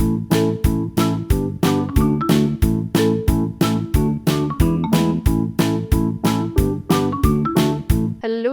Hello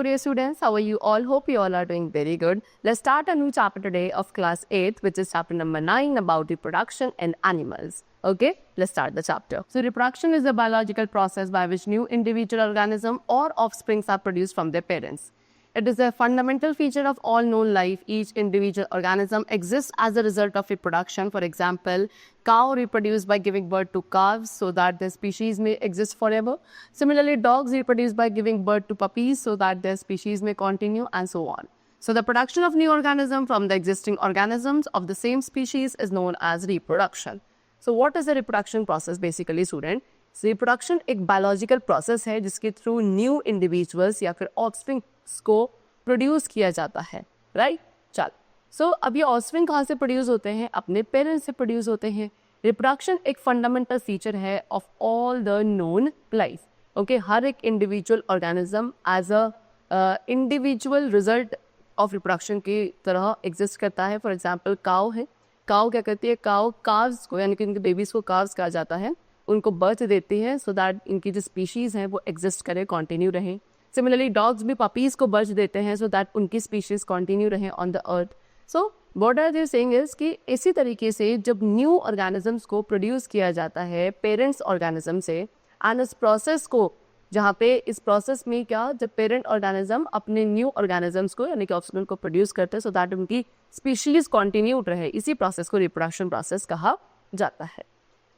dear students, how are you all? Hope you all are doing very good. Let's start a new chapter today of class 8th, which is chapter number 9 about reproduction in animals. Okay, let's start the chapter. So reproduction is a biological process by which new individual organism or offsprings are produced from their parents. It is a fundamental feature of all known life. Each individual organism exists as a result of reproduction. For example, cow reproduce by giving birth to calves so that their species may exist forever. Similarly, dogs reproduce by giving birth to puppies so that their species may continue, and so on. So the production of new organism from the existing organisms of the same species is known as reproduction. So what is the reproduction process basically, student? Reproduction एक biological process है जिसके through new individuals या फिर offsprings को produce किया जाता है, right? चल, सो अब ये ऑफस्प्रिंग कहाँ से प्रोड्यूस होते हैं? अपने पेरेंट्स से प्रोड्यूस होते हैं. रिप्रोडक्शन एक फंडामेंटल फीचर है of all the known life. Okay, हर एक individual organism as a individual result of reproduction की तरह एग्जिस्ट करता है. फॉर एग्जाम्पल काउ है. काउ क्या करती है? काउ काव्स को यानी कि इनके बेबीज को काव्स कहा जाता है, उनको बर्थ देती है सो दैट इनकी जो स्पीशीज हैं वो एग्जिस्ट करे, कंटिन्यू रहें. सिमिलरली डॉग्स भी पपीज को बर्थ देते हैं सो दैट उनकी स्पीशीज कंटिन्यू रहें on the earth. So what are they saying is कि इसी तरीके से जब न्यू ऑर्गेनिजम्स को प्रोड्यूस किया जाता है पेरेंट्स ऑर्गेनिज्म से, एंड इस प्रोसेस को जहाँ पे इस प्रोसेस में क्या, जब पेरेंट ऑर्गेनिज्म अपने न्यू ऑर्गेनिजम्स को यानी कि ऑफस्प्रिंग को प्रोड्यूस करते हैं सो दैट उनकी स्पीशीज कंटिन्यू रहे, इसी प्रोसेस को रिप्रोडक्शन प्रोसेस कहा जाता है.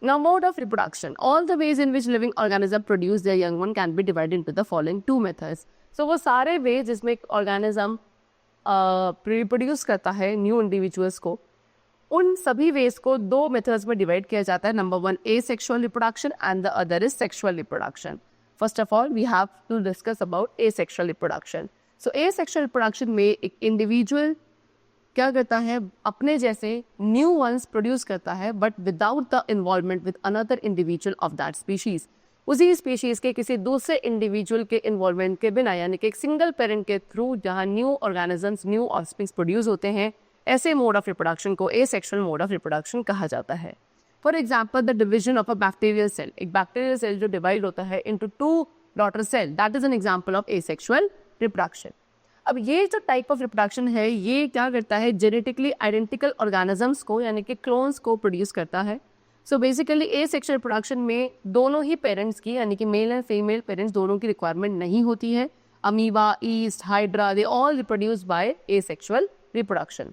Now, mode of reproduction. All the ways in which living organism produce their young one can be divided into the following two methods. So, वो सारे ways जिसमें एक organism reproduce करता है new individuals को, उन सभी ways को दो methods में divide किया जाता है. Number one, asexual reproduction and the other is sexual reproduction. First of all, we have to discuss about asexual reproduction. So, asexual reproduction में एक individual क्या करता है? अपने जैसे न्यू वंस प्रोड्यूस करता है but without the involvement with another individual of that species. उसी स्पीशीज के किसी दूसरे इंडिविजुअल के इन्वॉल्वमेंट के बिना, यानी कि एक सिंगल पेरेंट के थ्रू जहां new organisms new offsprings produce होते हैं, ऐसे मोड ऑफ रिप्रोडक्शन को एसेक्सुअल मोड ऑफ रिप्रोडक्शन कहा जाता है. For example, the division of a bacterial cell. एक बैक्टीरियल सेल जो डिवाइड होता है into two daughter cell, that is an example of asexual reproduction. अब ये जो टाइप ऑफ रिप्रोडक्शन है ये क्या करता है? जेनेटिकली आइडेंटिकल ऑर्गेनिजम्स को यानी कि क्लोन्स को प्रोड्यूस करता है. सो बेसिकली एसेक्सुअल रिप्रोडक्शन में दोनों ही पेरेंट्स की यानी कि मेल एंड फीमेल पेरेंट्स दोनों की रिक्वायरमेंट नहीं होती है. Amoeba, east, hydra, they all reproduce bye asexual reproduction.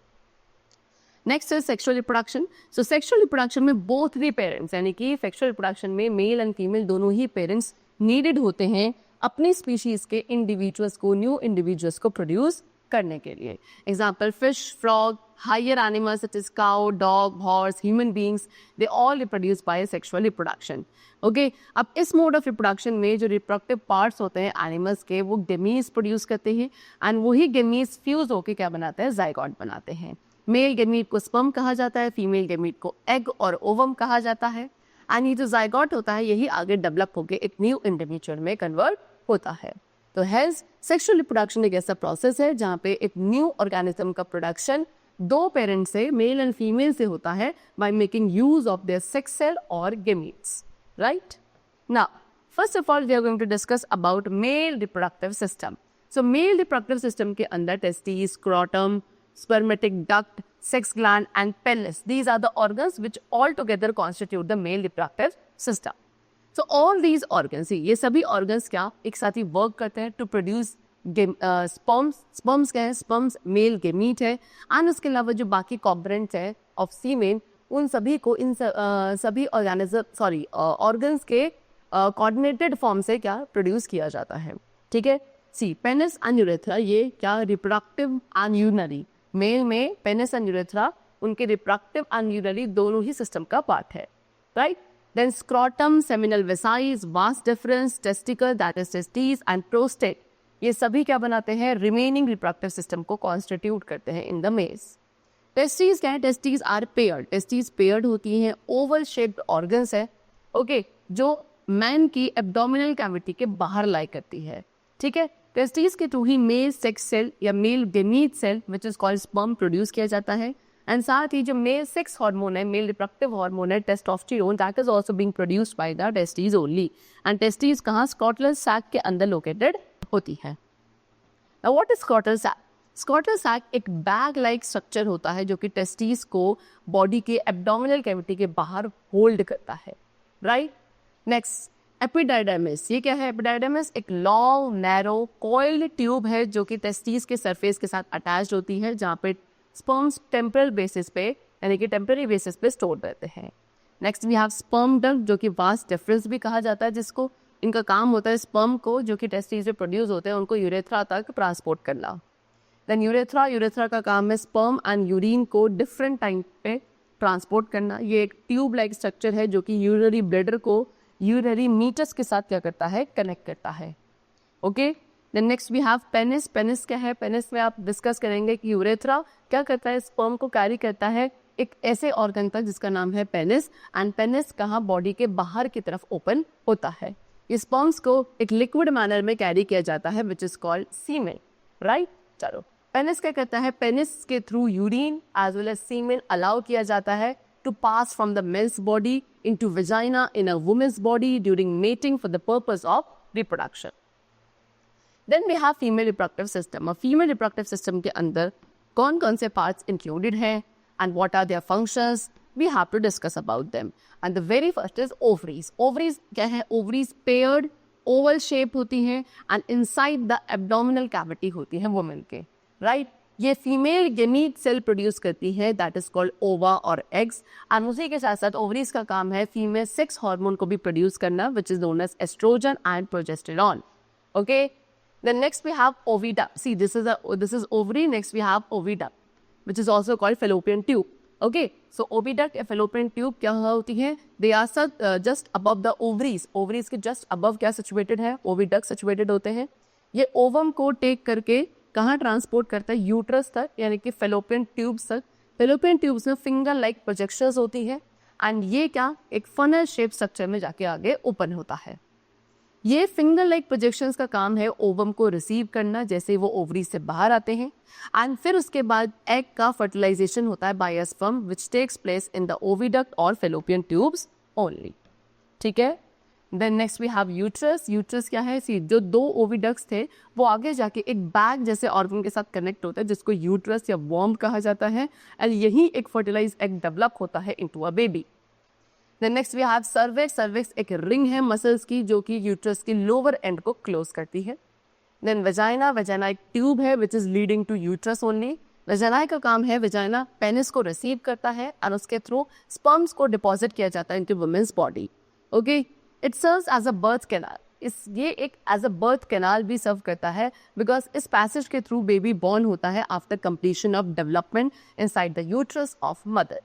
Next is sexual reproduction. So sexual reproduction में बोथ द पेरेंट्स यानी कि सेक्सुअल रिप्रोडक्शन में मेल एंड फीमेल दोनों ही पेरेंट्स नीडेड होते हैं अपनी स्पीशीज के इंडिविजुअल्स को, न्यू इंडिविजुअल्स को प्रोड्यूस करने के लिए. Example, fish, frog, higher animals such as cow, dog, horse, human beings, they all reproduce by sexual reproduction. Okay, अब इस मोड ऑफ रिप्रोडक्शन में जो रिप्रोडक्टिव पार्ट्स होते हैं एनिमल्स के, वो गेमीज प्रोड्यूस करते हैं एंड वही गेमीज फ्यूज होकर क्या बनाते हैं? जाइगोट बनाते हैं. मेल गेमीट को स्पर्म कहा जाता है, फीमेल गेमीट को एग और ओवम कहा जाता है. एंड ये जो जाइगोट होता है यही आगे डेवलप होकर एक न्यू इंडिविजुअल में कन्वर्ट होता है. तो हेंस सेक्सुअल रिप्रोडक्शन एक ऐसा प्रोसेस है जहाँ पे एक न्यू ऑर्गेनिज्म का प्रोडक्शन दो पेरेंट्स से, मेल एंड फीमेल से होता है by making use of their sex cell और gametes, right? Now first of all we are going to discuss about male reproductive system. So male reproductive system के अंदर testis, scrotum, spermatic duct, sex gland and pelvis. These are the organs which all together constitute the male reproductive system. So all these organs, ये सभी organs क्या एक साथ ही work करते हैं to produce sperms. Sperms क्या है? Sperms male gamete है. and उसके अलावा जो बाकी components है of semen, उन सभी को इन सभी organs के coordinated form से क्या produce किया जाता है. ठीक है? See, penis and urethra ये क्या reproductive and urinary. मेल में पेनिस एंड यूरेथ्रा उनके रिप्रोडक्टिव एंड यूरिनरी दोनों ही सिस्टम का पार्ट है, राइट? देन स्क्रोटम, सेमिनल वेसाइज, vas deferens, testicle that is testis and prostate, ये सभी क्या बनाते हैं? रिमेनिंग रिप्रोडक्टिव सिस्टम को कॉन्स्टिट्यूट करते हैं इन द मेल्स. टेस्टिस क्या है? Testis are paired. Testis paired होती हैं, ओवल शेप्ड ऑर्गन्स है, ओके, जो मैन की एब्डोमिनल कैविटी के बाहर लाई करती है. ठीक है? टेस्टिस के थ्रू ही मेल सेक्स सेल या male gamete cell which is called sperm produce किया जाता है. एंड साथ ही जो मेल सेक्स हार्मोन है, मेल रिप्रोडक्टिव हार्मोन है testosterone, that is also being produced by the testis only. And testis कहाँ? स्क्रॉटल सैक के अंदर लोकेटेड होती है। Now what is scrotal sac? Scrotal sac एक बैग लाइक स्ट्रक्चर होता है जो कि टेस्टिस को बॉडी के एब्डोमिनल कैविटी के बाहर होल्ड करता है, राइट। Next, epididymis. ये क्या है? एपिडाइडर्मिस एक लॉन्ग नैरो कॉइल्ड ट्यूब है जो कि टेस्टिस के सरफेस के साथ अटैच्ड होती है, जहाँ पे स्पर्म्स टेम्परल बेसिस पे यानी कि टेम्पररी बेसिस पे स्टोर रहते हैं। Next we have sperm duct जो कि वास डिफरेंस भी कहा जाता है, जिसको इनका काम होता है स्पर्म को जो कि टेस्टिस में प्रोड्यूस होते हैं उनको यूरेथ्रा तक ट्रांसपोर्ट करना। देन यूरेथ्रा का काम है स्पर्म एंड यूरिन को डिफरेंट टाइम पे ट्रांसपोर्ट करना। ये एक ट्यूब लाइक स्ट्रक्चर है जो कि यूरिनरी ब्लैडर को यूरिनरी मीटस के साथ क्या करता है? कनेक्ट करता है। Okay, then next we have penis. Penis क्या है? पेनिस में आप डिस्कस करेंगे कि यूरेथ्रा क्या करता है? स्पर्म को कैरी करता है एक ऐसे ऑर्गन तक जिसका नाम है पेनिस, एंड पेनिस कहाँ? बॉडी के बाहर की तरफ ओपन होता है। ये स्पर्म्स को एक लिक्विड मैनर में कैरी किया जाता है which is called semen, right. चलो, पेनिस क्या करता है? पेनिस के through urine as well as semen allow किया जाता है to pass from the male's body into vagina in a woman's body during mating for the purpose of reproduction. Then we have female reproductive system. और female reproductive system के अंदर कौन कौन से parts included हैं and what are their functions? We have to discuss about them. And the very first is ovaries. Ovaries क्या है? Ovaries paired oval shape होती हैं and inside the abdominal cavity होती हैं women के, right? ये female gamete cell produce करती है, दैट इज कॉल्ड ओवा और एग्स। एंड उसी के साथ साथ ओवरीज का काम है फीमेल सेक्स हार्मोन को भी प्रोड्यूस करना which is known as estrogen and progesterone. Okay, then next we have oviduct. See this is ovary, next we have oviduct which is also called fallopian tube. Okay, so oviduct या fallopian tube क्या होती है? They are just above the ovaries. Ovaries के just above क्या situated है? Oviduct situated होते हैं। ये ओवम को टेक करके कहाँ ट्रांसपोर्ट करता है? यूट्रस तक, यानी कि फेलोपियन ट्यूब्स तक। फेलोपियन ट्यूब्स में फिंगर लाइक प्रोजेक्शंस होती है एंड ये क्या? एक फनल शेप स्ट्रक्चर में जाके आगे ओपन होता है। ये फिंगर लाइक प्रोजेक्शंस का काम है ओवम को रिसीव करना जैसे वो ओवरी से बाहर आते हैं, एंड फिर उसके बाद एग का फर्टिलाइजेशन होता है by a sperm which takes place in the oviduct और फेलोपियन ट्यूब्स ओनली। ठीक है, then next we have uterus. Uterus क्या है? सी जो दो ओविडक्ट्स थे वो आगे जाके एक बैग जैसे ऑर्गन के साथ कनेक्ट होता है जिसको यूट्रस या वॉर्म कहा जाता है, एंड यही एक फर्टिलाइज एग डेवलप होता है into a baby. Then next we have cervix. Cervix एक रिंग है मसल्स की जो कि यूट्रस की लोअर एंड को क्लोज करती है। Then vagina. वेजाइना एक ट्यूब है which is leading to uterus only. Vagina का काम है, वेजाइना पेनिस को रिसीव करता है और उसके थ्रू स्पर्म्स को डिपॉजिट किया जाता है into women's body. Okay, it serves as a birth canal. ये एक एज अ बर्थ कैनाल भी सर्व करता है बिकॉज इस पैसेज के थ्रू बेबी बॉर्न होता है after completion of development inside the uterus of mother.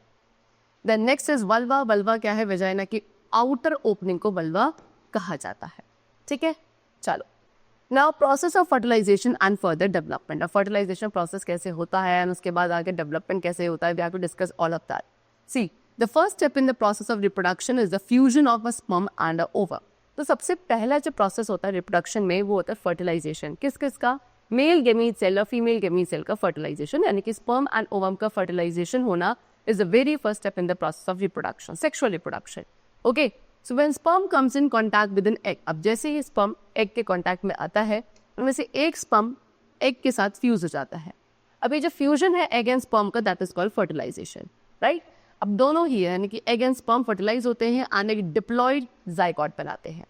Then next is vulva. Vulva क्या है? वेजाइना की आउटर ओपनिंग को वल्वा कहा जाता है। ठीक है, चलो now process of fertilisation and further development. Fertilisation process कैसे होता है एंड उसके बाद आगे डेवलपमेंट कैसे होता है, we have to discuss all of that. See The first step in the process of reproduction is the fusion of a sperm and a ova. तो सबसे पहला जो प्रोसेस होता है रिप्रोडक्शन में वो होता है फर्टिलाइजेशन। किस किस का? मेल गेमीट सेल और फीमेल गेमीट सेल का फर्टिलाइजेशन, यानी कि स्पर्म एंड ओवम का फर्टिलाइजेशन होना is the very first step in the process of reproduction, sexual reproduction. Okay, so when sperm comes in contact with an egg, अब जैसे ही sperm egg के contact में आता है उनमें से एक स्पर्म एग के साथ फ्यूज हो जाता है। अभी जो फ्यूजन है एग एंड स्पर्म का that is called fertilisation, right. अब दोनों ही है यानी कि एग एंड स्पर्म फर्टिलाइज होते हैं और एक डिप्लॉयड जाइगोट बनाते हैं।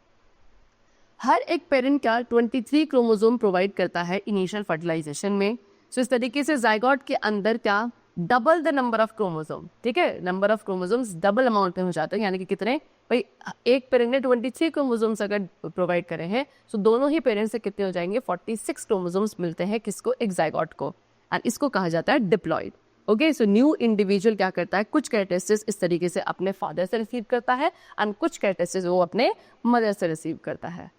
हर एक पेरेंट का 23 क्रोमोसोम प्रोवाइड करता है इनिशियल फर्टिलाइजेशन में। सो इस तरीके से जाइगोट के अंदर क्या double the number of chromosome, ठीक है, number of chromosomes double amount में हो जाते हैं। यानी कि कितने भाई, एक पेरेंट ने 23 क्रोमोसोम्स अगर प्रोवाइड करे हैं तो दोनों ही पेरेंट्स से कितने हो जाएंगे 46 क्रोमोसोम्स मिलते हैं किसको, एक जाइगोट को, एंड इसको कहा जाता है diploid. Okay, so new individual क्या करता है, कुछ कैरेक्टरिस्टिक्स इस तरीके से अपने फादर से रिसीव करता है एंड कुछ कैरेक्टरिस्टिक्स वो अपने मदर से रिसीव करता है।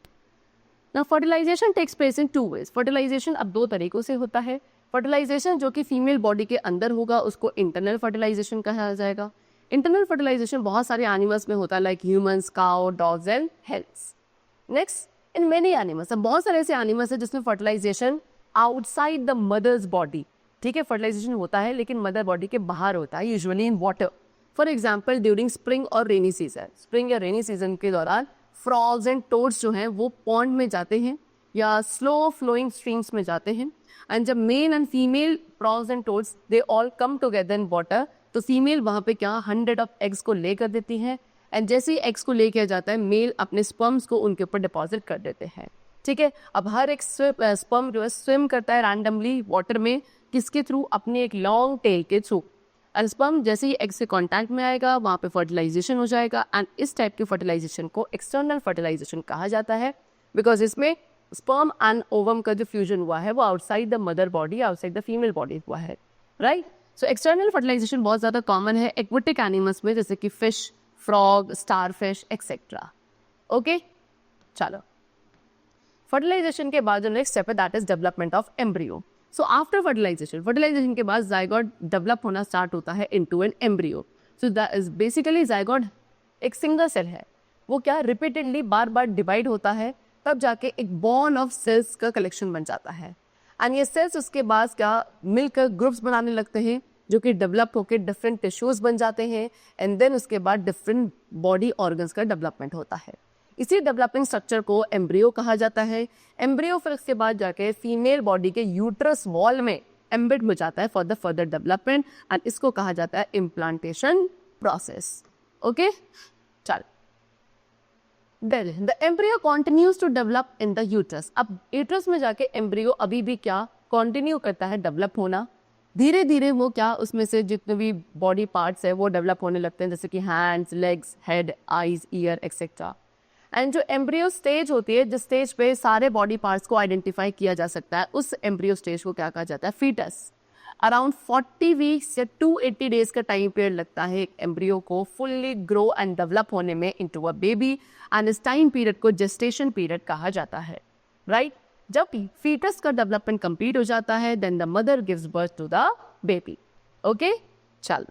ना fertilisation takes place in 2 ways। Fertilisation अब 2 तरीकों से होता है। फर्टिलाइजेशन जो कि फीमेल बॉडी के अंदर होगा उसको इंटरनल फर्टिलाइजेशन कहा जाएगा। इंटरनल फर्टिलाइजेशन बहुत सारे एनिमल्स में होता है like humans, cow, dogs and hens. Next, in many animals, अब बहुत सारे ऐसे एनिमल्स हैं जिसमें fertilisation outside the mother's body ठीक है, फर्टिलाइजेशन होता है लेकिन मदर बॉडी के बाहर होता है, usually in water. For example during spring और रेनी सीजन, स्प्रिंग या रेनी सीजन के दौरान फ्रॉग्स एंड टोड्स जो हैं वो पॉन्ड में जाते हैं या स्लो फ्लोइंग स्ट्रीम्स में जाते हैं। एंड जब mail and female frogs and toads they all come together in water, तो फीमेल वहाँ पे क्या 100 ऑफ एग्स को ले कर देती है। एंड जैसे ही एग्स को ले किया जाता है, मेल अपने स्पर्म्स को उनके ऊपर डिपॉजिट कर देते हैं। ठीक है, अब हर एक स्पर्म जो है स्विम करता है रैंडमली वाटर में, किसके थ्रू? अपने एक लॉन्ग टेल के थ्रू। एंड स्पर्म जैसे ही एग से कांटेक्ट में आएगा वहाँ पे फर्टिलाइजेशन हो जाएगा। एंड इस टाइप की फर्टिलाइजेशन को एक्सटर्नल फर्टिलाइजेशन कहा जाता है, बिकॉज इसमें स्पर्म एंड ओवम का जो फ्यूजन हुआ है वो outside the mother body, outside the female body हुआ है, राइट। सो एक्सटर्नल फर्टिलाइजेशन बहुत ज़्यादा कॉमन है एक्वेटिक एनिमल्स में, जैसे कि fish, frog, starfish etcetera. Okay, चलो फर्टिलाइजेशन के बाद जो नेक्स्ट स्टेप है that is development of embryo. So after fertilization के बाद जाइगोट डेवलप होना स्टार्ट होता है into an embryo. So that is basically zygote एक सिंगल सेल है, वो क्या रिपीटेडली बार बार डिवाइड होता है, तब जाके एक बॉन ऑफ सेल्स का कलेक्शन बन जाता है। एंड ये सेल्स उसके बाद क्या मिलकर ग्रुप्स बनाने लगते हैं जो कि डेवलप होकर डिफरेंट टिश्यूज बन जाते हैं। एंड देन उसके बाद डिफरेंट बॉडी ऑर्गन्स का डेवलपमेंट होता है। इसी डेवलपिंग स्ट्रक्चर को एम्ब्रियो कहा जाता है। एम्ब्रियो फिर उसके बाद जाके फीमेल बॉडी के यूट्रस वॉल में एम्बेड हो जाता है for the further development, and इसको कहा जाता है इम्प्लांटेशन प्रोसेस। ओके, चल the embryo continues to develop in the uterus. अब यूट्रस में जाके एम्ब्रियो अभी भी क्या कॉन्टिन्यू करता है डेवलप होना। धीरे धीरे वो क्या उसमें से जितने भी बॉडी पार्ट्स है वो डेवलप होने लगते हैं, जैसे कि hands, legs, head, eyes, year etcetera. And जो एम्ब्रियो स्टेज होती है, जिस स्टेज पे सारे बॉडी पार्ट्स को आइडेंटिफाई किया जा सकता है, उस एम्ब्रियो स्टेज को क्या कहा जाता है? फीटस। अराउंड 40 वीक्स या 280 डेज का टाइम पीरियड लगता है एक एम्ब्रियो को फुल्ली ग्रो एंड डेवलप होने में इनटू अ बेबी, एंड इस टाइम पीरियड को जेस्टेशन पीरियड कहा जाता है, राइट। जब फीटस का डेवलपमेंट कंप्लीट हो जाता है then the mother gives birth to the baby. Okay, चल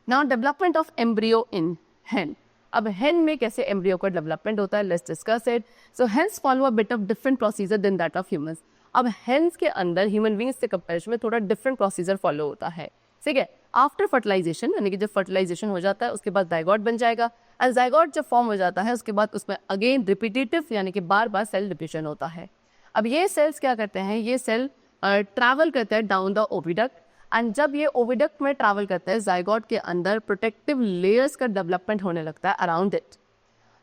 now development of embryo in hen. अब हेन में कैसे एम्ब्रियो का डेवलपमेंट होता है, let's discuss it. So hens follow a bit of different procedure then that of humans. अब hens के अंदर ह्यूमन बींग्स से कंपेरिजन में थोड़ा डिफरेंट प्रोसीजर फॉलो होता है, ठीक है। आफ्टर फर्टिलाइजेशन, यानी कि जब फर्टिलाइजेशन हो जाता है उसके बाद जाइगोट बन जाएगा। एंड जाइगोट जब फॉर्म हो जाता है उसके बाद उसमें अगेन रिपीटेटिव यानी कि बार बार सेल डिविजन होता है। अब ये सेल्स क्या करते हैं, ये सेल ट्रैवल करते हैं डाउन द ओविडक्ट, एंड जब ये ओविडक्ट में ट्रैवल करता है जाइगोट के अंदर प्रोटेक्टिव लेयर्स का डेवलपमेंट होने लगता है अराउंड इट।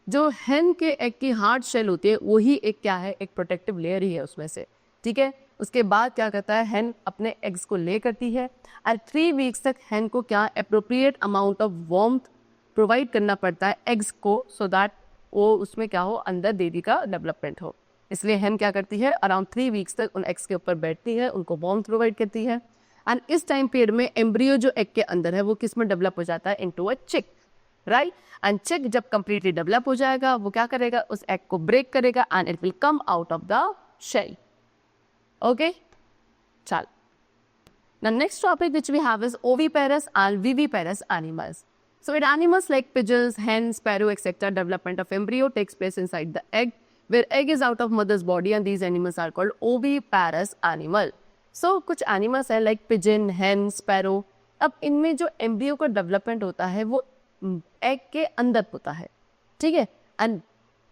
जो हेन के एग की हार्ड शेल होती है वही एक क्या है, एक प्रोटेक्टिव लेयर ही है उसमें से, ठीक है। उसके बाद क्या करता है, हेन अपने एग्स को ले करती है एंड 3 वीक्स तक हेन को क्या appropriate amount of warmth provide करना पड़ता है एग्स को, सो दैट वो उसमें क्या हो, अंदर बेबी का डेवलपमेंट हो। इसलिए हेन क्या करती है, अराउंड 3 वीक्स तक उन एग्स के ऊपर बैठती है, उनको वार्मथ प्रोवाइड करती है। एंड इस टाइम पीरियड में एम्ब्रियो जो एग के अंदर है वो किस में डेवलप हो जाता है, इनटू अ चिक, राइट। एंड चिक जब कंप्लीटली डेवलप हो जाएगा वो क्या करेगा, उस एग को ब्रेक करेगा and it will come out of the shell. Okay, चल the next topic which we have is oviparous and viviparous animals. So in animals like pigeons, hens, sparrow, etc., development of embryo takes place inside the egg, where egg is out of mother's body, and these animals are called oviparous animal. So कुछ animals है like pigeon, hen, sparrow. अब इनमें जो embryo का development होता है वो egg के अंदर होता है, ठीक है, and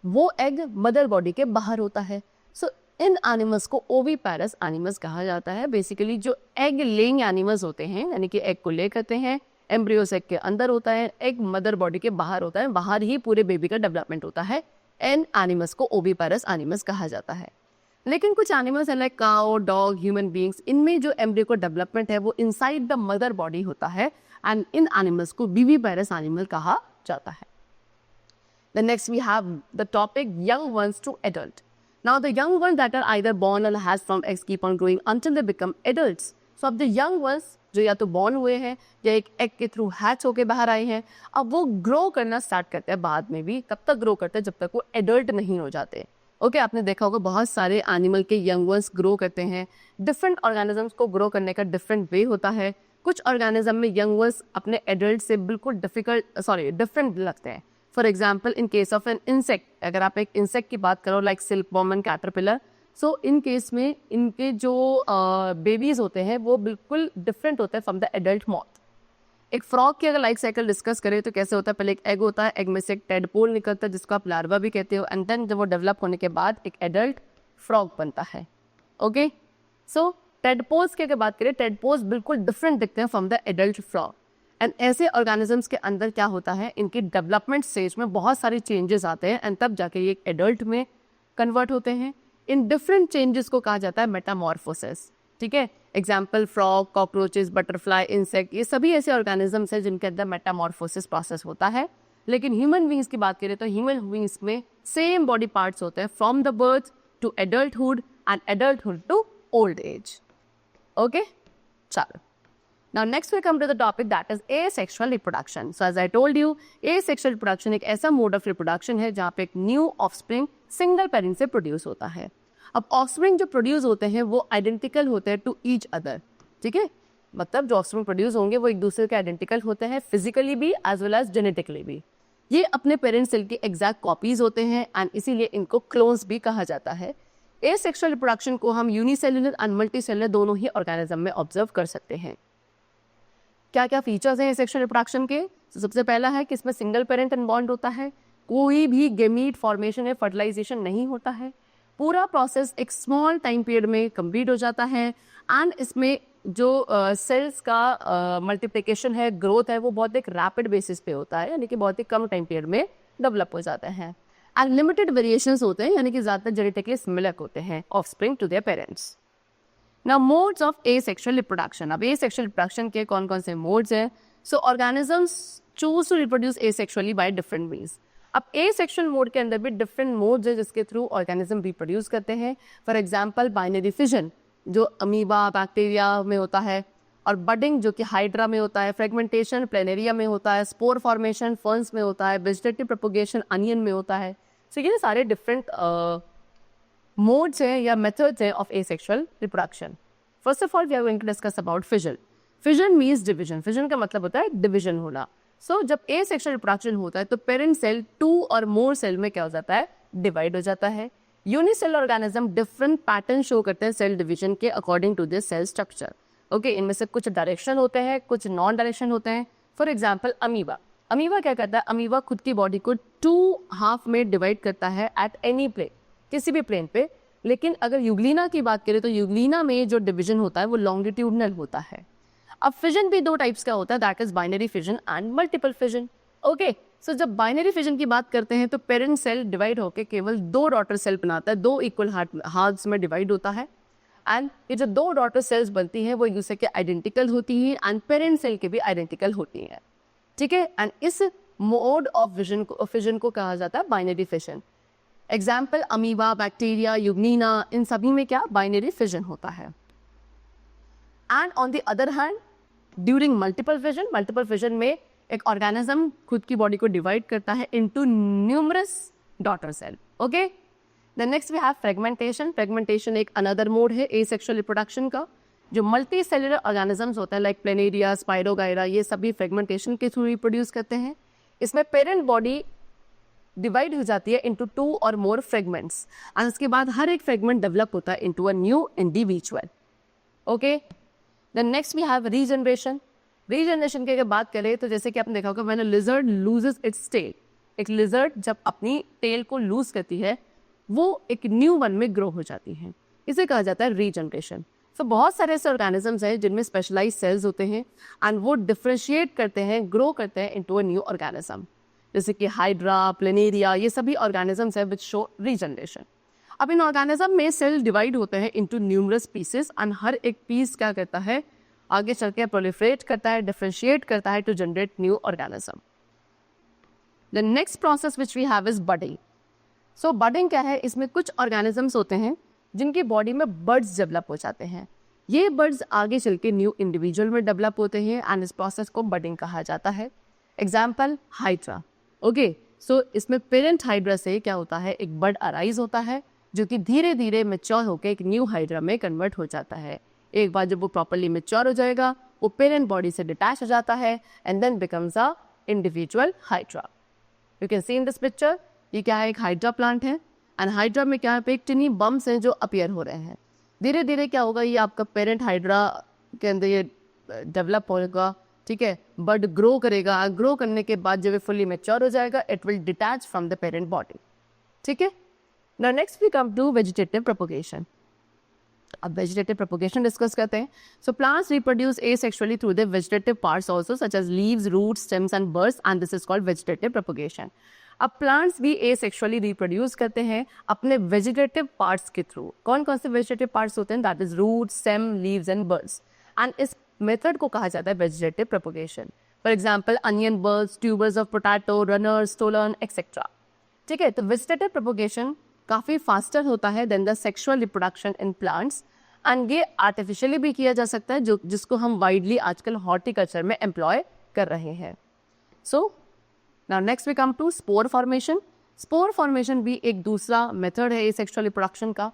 वो egg mother body के बाहर होता है। So इन एनिमल्स को ओविपैरस एनिमल्स कहा जाता है। बेसिकली जो एग लेइंग एनिमल्स होते हैं, यानी कि एग को ले करते हैं, एम्ब्रियो एग के अंदर होता है, एग मदर बॉडी के बाहर होता है, बाहर ही पूरे बेबी का डेवलपमेंट होता है। इन एनिमल्स को ओविपैरस एनिमल्स कहा जाता है। लेकिन कुछ एनिमल्स है like cow, dog, human beings, इनमें जो एम्ब्रियो का डेवलपमेंट है वो इनसाइड द मदर बॉडी होता है, एंड इन एनिमल्स को विविपैरस एनिमल कहा जाता है। The next we have the topic young ones to adult. Now the young ones that are either born or hatched from eggs keep on growing until they become adults. So अब the young ones जो या तो born हुए हैं या एक egg के through hatch होके बाहर आए हैं, अब वो grow करना start करते हैं बाद में भी। कब तक grow करते हैं, जब तक वो adult नहीं हो जाते। ओके, आपने देखा होगा बहुत सारे एनिमल के यंग वंस ग्रो करते हैं। डिफरेंट ऑर्गेनिजम्स को ग्रो करने का डिफरेंट वे होता है। कुछ ऑर्गेनिज्म में यंग वंस अपने एडल्ट से बिल्कुल डिफरेंट लगते हैं। For example in case of an insect, अगर आप एक इंसेक्ट की बात करो like silk worm and caterpillar, so in case में इनके जो बेबीज होते हैं वो बिल्कुल डिफरेंट होते हैं फ्रॉम द एडल्ट मॉथ। एक फ्रॉग की अगर लाइफ साइकिल डिस्कस करें तो कैसे होता है, पहले एक एग होता है, एग में से एक टेडपोल निकलता है जिसको आप लार्वा भी कहते हो, एंड देन जब वो डेवलप होने के बाद एक एडल्ट फ्रॉग बनता है। ओके, सो टेडपोल्स की अगर बात करें, टेडपोल्स बिल्कुल डिफरेंट दिखते हैं from the adult frog. And ऐसे ऑर्गेनिजम्स के अंदर क्या होता है, इनकी डेवलपमेंट स्टेज में बहुत सारे चेंजेस आते हैं एंड तब जाके ये एक एडल्ट में कन्वर्ट होते हैं। इन डिफरेंट चेंजेस को कहा जाता है मेटामॉर्फोसिस। ठीक है, example frog, cockroaches, butterfly, insect, ये सभी ऐसे ऑर्गेनिजम्स हैं जिनके अंदर मेटामॉर्फोसिस प्रोसेस होता है। लेकिन ह्यूमन बींग्स की बात करें तो ह्यूमन बींग्स में सेम बॉडी पार्ट्स होते हैं from the birth to adulthood and adulthood to old age. Okay, चलो, now next we come to the topic that is asexual reproduction. So as I told you, asexual reproduction एक ऐसा mode of reproduction है जहाँ पे एक new offspring single parent से produce होता है। अब offspring जो produce होते हैं वो identical होते हैं to each other। ठीक है, मतलब जो offspring produce होंगे वो एक दूसरे के identical होते हैं physically भी as well as genetically भी। ये अपने parent cell की exact copies होते हैं and इसीलिए इनको clones भी कहा जाता है। asexual reproduction को हम unicellular and multicellular दोनों ही organism में observe कर सकते हैं। क्या क्या फीचर्स हैं सेक्सुअल रिप्रोडक्शन के? सबसे पहला है कि इसमें सिंगल पेरेंट इन्वॉल्व होता है, कोई भी गेमीट फॉर्मेशन या फर्टिलाइजेशन नहीं होता है, पूरा प्रोसेस एक स्मॉल टाइम पीरियड में कंप्लीट हो जाता है एंड इसमें जो सेल्स का मल्टीप्लिकेशन है, ग्रोथ है, वो बहुत एक रैपिड बेसिस पे होता है, यानी कि बहुत ही कम टाइम पीरियड में डेवलप हो जाते हैं एंड लिमिटेड वेरिएशंस होते हैं, यानी कि ज़्यादातर जेनेटिकली सिमिलर होते हैं offspring to their parents. Now modes of asexual reproduction. अब asexual reproduction के कौन कौन से modes हैं? So organisms choose to reproduce asexually by different means. अब asexual mode के अंदर भी different modes हैं जिसके through organism reproduce करते हैं। For example binary fission जो अमीबा, बैक्टीरिया में होता है, और budding जो कि हाइड्रा में होता है, fragmentation प्लेनेरिया में होता है, spore formation ferns में होता है, vegetative propagation अनियन में होता है। So ये सारे different modes हैं या methods हैं of asexual reproduction. First of all, we are going to discuss about fission. Fission means division. Fission का मतलब होता है division होना. So जब asexual reproduction होता है तो parent cell 2 और more cell में क्या हो जाता है, divide हो जाता है। Unicellular organism different pattern show करते हैं cell division के according to their cell structure. Okay, इनमें से कुछ direction होते हैं, कुछ non direction होते हैं। For example, amoeba. Amoeba क्या करता है? Amoeba खुद की body को 2 half में divide करता है at any plane. किसी भी प्लेन पे। लेकिन अगर यूग्लिना की बात करें तो यूग्लिना में जो डिवीजन होता है वो लॉन्गिट्यूडनल होता है। अब फिजन भी दो टाइप्स का होता है, that is binary fission and multiple fission. Okay, so जब बाइनरी फिजन की बात करते हैं तो पेरेंट सेल डिवाइड होकर केवल 2 डॉटर सेल बनाता है, 2 इक्वल हार्ट्स में डिवाइड होता है एंड ये जो 2 डॉटर सेल्स बनती हैं वो एक दूसरे के आइडेंटिकल होती हैं एंड पेरेंट सेल के भी आइडेंटिकल होती हैं। ठीक है, एंड इस मोड ऑफ फिजन को कहा जाता है binary fission. Example amoeba, bacteria, euglena, इन सभी में क्या बाइनरी फिजन होता है। And on the other hand during multiple fission में एक ऑर्गेनिज्म खुद की बॉडी को डिवाइड करता है into numerous daughter cell. Okay, then next we have fragmentation. Fragmentation एक अनदर मोड है एसेक्सुअल रिप्रोडक्शन का। जो मल्टी सेलुलर ऑर्गेनिजम्स होते हैं लाइक प्लेनेरिया, स्पाइरोगाइरा, ये सभी फ्रेगमेंटेशन के थ्रू रिप्रोड्यूस करते हैं। इसमें पेरेंट बॉडी डिवाइड हो जाती है इनटू 2 और मोर फ्रेगमेंट्स और उसके बाद हर एक फ्रेगमेंट डेवलप होता है into a new individual. Okay, then next we have regeneration. Regeneration की अगर बात करें तो जैसे कि आपने देखा होगा when a lizard loses its tail, एक लिजर्ड जब अपनी टेल को लूज करती है वो एक न्यू वन में ग्रो हो जाती है, इसे कहा जाता है रीजनरेशन। तो बहुत सारे ऐसे ऑर्गेनिजम्स हैं जिनमें स्पेशलाइज सेल्स होते हैं एंड वो डिफ्रेंशिएट करते हैं, ग्रो करते हैं इनटू अ न्यू ऑर्गेनिज्म, जैसे कि हाइड्रा, प्लेनेरिया, ये सभी ऑर्गेनिजम्स हैं विच शो रीजनरेशन। अब इन ऑर्गेनिज्म में सेल डिवाइड होते हैं इनटू न्यूमरस पीसेस एंड हर एक पीस क्या करता है, आगे चल के प्रोलिफरेट करता है, डिफरेंशिएट करता है to generate new organism. The next process which we have is budding. So budding क्या है, इसमें कुछ ऑर्गेनिजम्स होते हैं जिनकी बॉडी में बर्ड्स डेवलप हो जाते हैं। ये बर्ड्स आगे चल के न्यू इंडिविजुअल में डेवलप होते हैं एंड इस प्रोसेस को बडिंग कहा जाता है। Example hydra. ओके, सो इसमें पेरेंट हाइड्रा से क्या होता है, एक बर्ड अराइज होता है जो कि धीरे धीरे मैच्योर होकर एक न्यू हाइड्रा में कन्वर्ट हो जाता है। एक बार जब वो प्रॉपरली मैच्योर हो जाएगा वो पेरेंट बॉडी से डिटैच हो जाता है and then becomes a individual hydra. You can see in this picture, ये क्या है, एक हाइड्रा प्लांट है एंड हाइड्रा में क्या है, पे एक टिनी बम्स हैं जो अपीयर हो रहे हैं। धीरे धीरे क्या होगा, ये आपका पेरेंट हाइड्रा के अंदर ये डेवलप होगा, ठीक है, बट ग्रो करेगा। ग्रो करने के बाद जब ये फुली मैच्योर हो जाएगा, it will detach from the parent body, ठीक है। Now next we come to vegetative propagation. अब वेजिटेटिव प्रोपोगेशन डिस्कस करते हैं। So plants reproduce asexually through the vegetative parts also such as leaves, roots, stems and buds, and this is called vegetative propagation. अब plants भी asexually reproduce करते हैं अपने vegetative parts के through. कौन कौन से वेजिटेटिव पार्ट्स होते हैं? That is root, stem, leaves and buds, and इस मेथड को कहा जाता है vegetative propagation. For example onion buds, tubers of potato, runners, stolon etcetera, ठीक है। तो वेजिटेटिव प्रोपोगेशन काफ़ी फास्टर होता है then the sexual reproduction in plants, and ये आर्टिफिशियली भी किया जा सकता है, जो जिसको हम वाइडली आजकल हॉर्टिकल्चर में एम्प्लॉय कर रहे हैं। So now next we come to spore formation. Spore formation भी एक दूसरा मेथड है सेक्सुअल रिप्रोडक्शन का।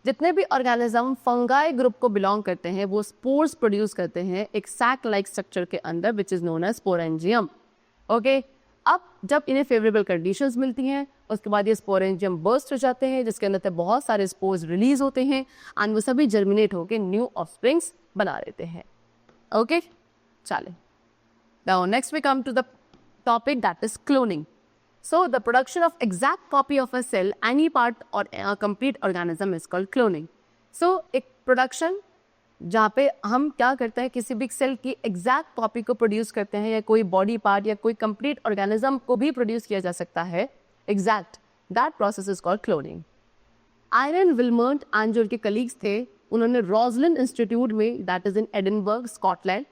जितने भी ऑर्गेनिज्म फंगाई ग्रुप को बिलोंग करते हैं वो स्पोर्स प्रोड्यूस करते हैं एक सैक लाइक स्ट्रक्चर के अंदर, which is known as sporangium, okay. अब जब इन्हें फेवरेबल कंडीशंस मिलती हैं, उसके बाद ये स्पोरेंजियम बर्स्ट हो जाते हैं, जिसके अंदर से बहुत सारे स्पोर्स रिलीज होते हैं, एंड वो सभी जर्मिनेट होकर न्यू ऑफस्प्रिंग्स बना लेते हैं, ओके। चले now next we come to the topic that is cloning. So the production of exact copy of a cell, any part or a complete organism is called cloning. So एक production जहाँ पे हम क्या करते हैं, किसी भी सेल की एग्जैक्ट कॉपी को प्रोड्यूस करते हैं, या कोई बॉडी पार्ट या कोई कंप्लीट ऑर्गेनिज्म को भी प्रोड्यूस किया जा सकता है exact, that process is called cloning. Ian Wilmut and जो उनके कलीग्स थे, उन्होंने रोजलिन इंस्टीट्यूट में, that is in Edinburgh Scotland,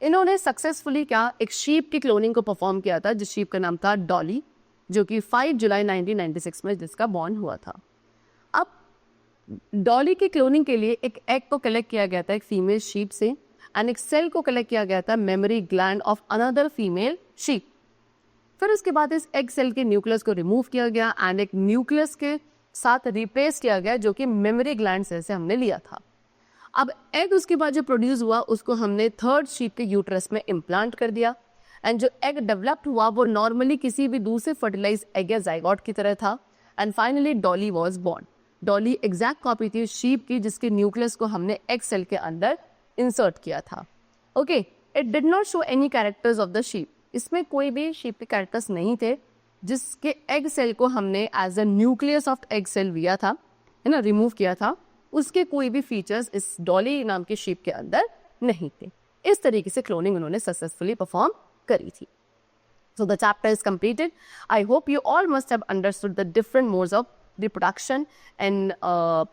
इन्होंने सक्सेसफुली क्या एक शीप की क्लोनिंग को परफॉर्म किया था, जिस शीप का नाम था डॉली, जो कि 5 जुलाई 1996 में जिसका बॉर्न हुआ था। अब डॉली की क्लोनिंग के लिए एक एग को कलेक्ट किया गया था एक फीमेल शीप से, एंड एक सेल को कलेक्ट किया गया था memory gland of another female sheep. फिर उसके बाद इस एग सेल के न्यूक्लियस को रिमूव किया गया एंड एक न्यूक्लियस के साथ रिप्लेस किया गया जो कि मेमोरी ग्लैंड सेल से हमने लिया था। अब एग उसके बाद जो प्रोड्यूस हुआ उसको हमने थर्ड शीप के यूट्रस में इम्प्लांट कर दिया, एंड जो एग डेवलप्ड हुआ वो नॉर्मली किसी भी दूसरे फर्टिलाइज एग या जाइगोट की तरह था, and finally Dolly was born. Dolly exact copy थी शीप की, जिसके न्यूक्लियस को हमने एग सेल के अंदर इंसर्ट किया था, okay. It did not show any characters of the sheep, इसमें कोई भी शीप के कैरेक्टर्स नहीं थे। जिसके एग सेल को हमने as a nucleus of egg cell लिया था, है ना, रिमूव किया था, उसके कोई भी फीचर्स इस डॉली नाम के शीप के अंदर नहीं थे। इस तरीके से क्लोनिंग उन्होंने सक्सेसफुली परफॉर्म करी थी। So the chapter is completed. I hope you all must have understood the different modes of reproduction in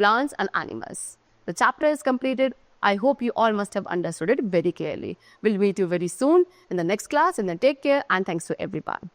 plants and animals. The chapter is completed. I hope you all must have understood it very clearly. We'll meet you very soon in the next class, and then take care and thanks to everyone.